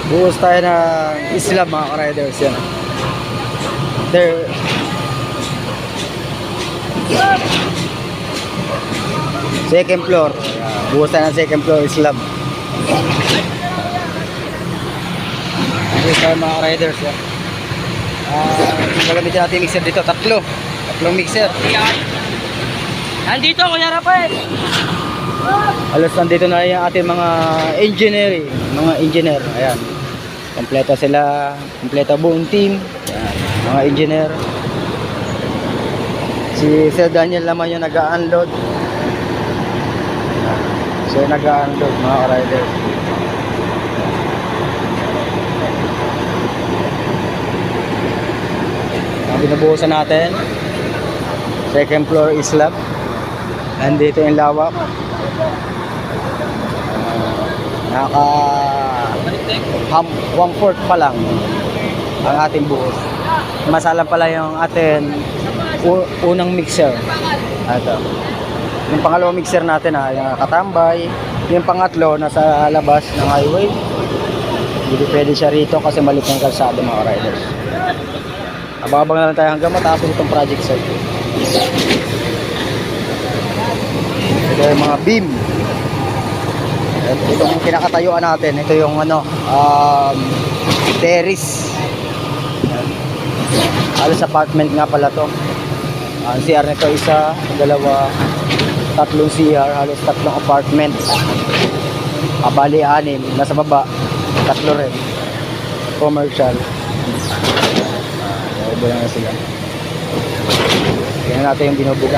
Buhos tayo ng Islam mga ka-riders yan. There. Second floor. Buhos tayo ng second floor Islam. Buhos tayo mga ka-riders yan. Gagamitin natin mixer dito. Tatlong mixer. Nandito Kuya Rafael. Halos nandito na yung ating mga engineer. Ayan. Kompleto sila, kompleto buong team. Ayan, mga engineer. Si Sir Daniel naman yung nag-unload. So nag-unload mga ka-riders. Ang binubuhusan natin, second floor Islam. Nandito yung lawak. Naka 1/4 pa lang ang ating buhos. Masalang pala yung ating unang mixer. Ito. Yung pangalawang mixer natin yung katambay. Yung pangatlo nasa labas ng highway. Hindi pwede siya rito kasi maliit ng kalsada mga riders. Abang-abang na lang tayo hanggang matapos itong project site. Ito yung mga beam. Itong kinakatayuan natin, ito yung terrace. Halos apartment nga pala to. Ang CR nito isa, dalawa, tatlong CR, halos tatlong apartment. Bali 6, nasa baba, tatlo rin. Commercial. Iba lang na sila. Tingnan natin yung binubuga.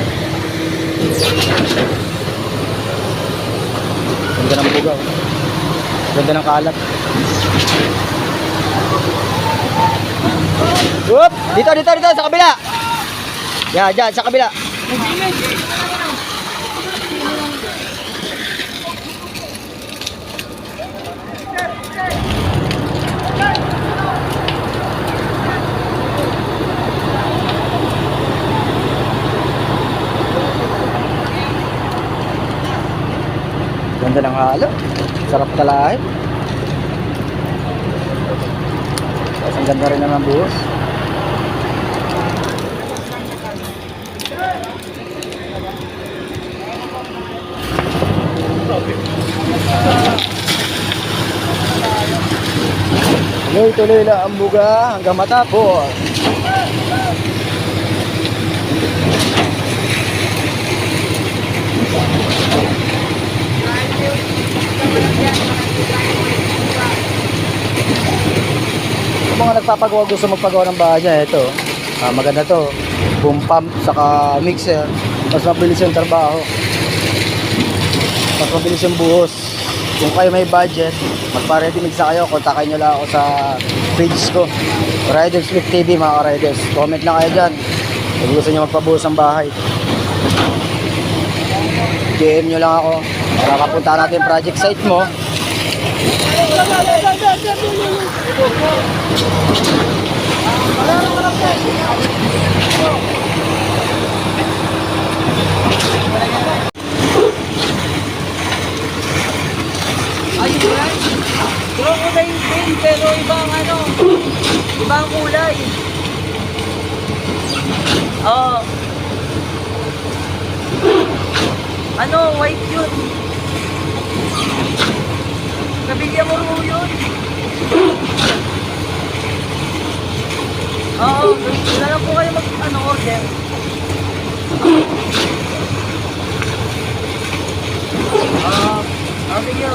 Ganda ng bugaw. Ganda ng kalat. Whoop! Dito sa kabila. Yan, dyan sa kabila. Ganda ng halo. Sarap talahin. Tapos ang ganda rin naman buhos. Tuloy-tuloy lang ang buga hanggang matapos. Kung mga nagpapagawa, gusto magpagawa ng bahay niya, ito maganda to, boom pump saka mixer, mas mabilis yung trabaho, mas mabilis yung buhos. Kung kayo may budget, magpa-ready mix na kayo, kontakin nyo lang ako sa page ko, Riders Fleet TV mga riders. Comment lang kayo dyan kung gusto nyo magpabuhos ng bahay. DM nyo lang ako para kapunta natin project site mo. Crocodile din pero ibang ibang kulay. Oh. White yun. Nabigyan mo rin yun. Oo, wala lang po kayo order. Thank you.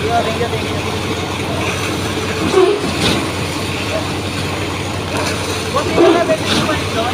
Thank you. What do you have at this point, John?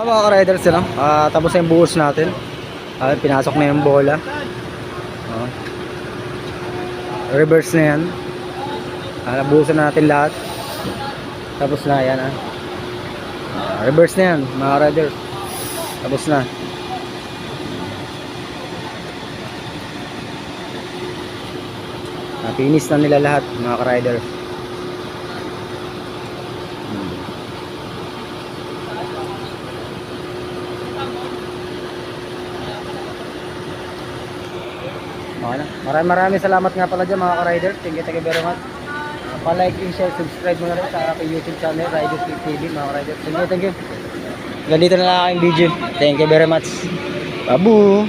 Mga ka-riders, ano? Tapos na yung buhos natin. Pinasok na yung bola. Oh. Reverse na yan. Nabuhusan na natin lahat. Tapos na yan. Reverse na yan, mga riders. Tapos na. Finish na nila lahat, mga ka-riders. Okay na. Maraming salamat nga pala dyan, mga ka-riders. Thank you very much. Pa-like and share, subscribe mo na rin sa aking YouTube channel, Riders Click TV, mga ka-riders. Thank you. Ganito na lang aking video. Thank you very much. Babu!